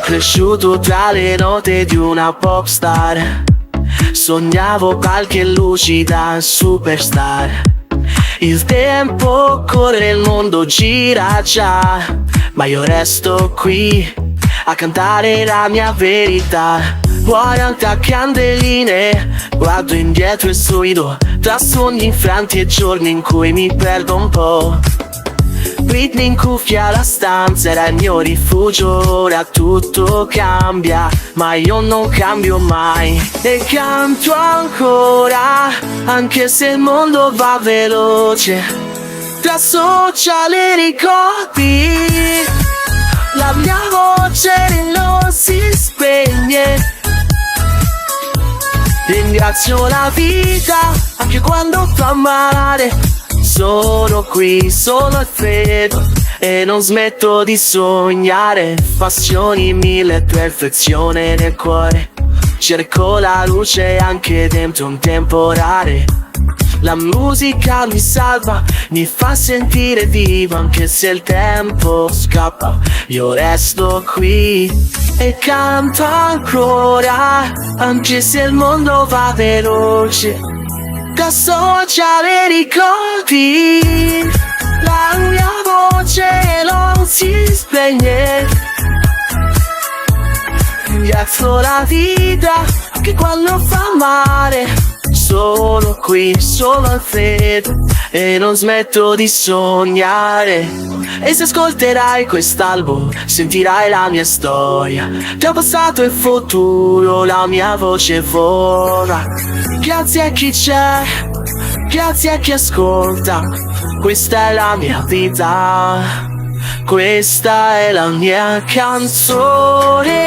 Cresciuto tra le note di una popstar, sognavo qualche lucida superstar. Il tempo corre, il mondo gira già, ma io resto qui a cantare la mia verità. 40 candeline, guardo indietro e sorrido, tra sogni infranti e giorni in cui mi perdo un po'. Britney in cuffia, la stanza era il mio rifugio. Ora tutto cambia, ma io non cambio mai. E canto ancora, anche se il mondo va veloce. Tra social e ricordi, la mia voce non si spegne. Ringrazio la vita, anche quando fa male. Sono qui, sono il freddo e non smetto di sognare. Passioni mille, perfezione nel cuore. Cerco la luce anche dentro un temporale. La musica mi salva, mi fa sentire vivo. Anche se il tempo scappa, io resto qui e canto ancora, anche se il mondo va veloce. Da social e ricordi, la mia voce non si spegne. Ringrazio la vita, anche quando fa male. Sono qui, sono al freddo e non smetto di sognare. E se ascolterai quest'album sentirai la mia storia, tra passato e futuro la mia voce vola. Grazie a chi c'è, grazie a chi ascolta. Questa è la mia vita, questa è la mia canzone.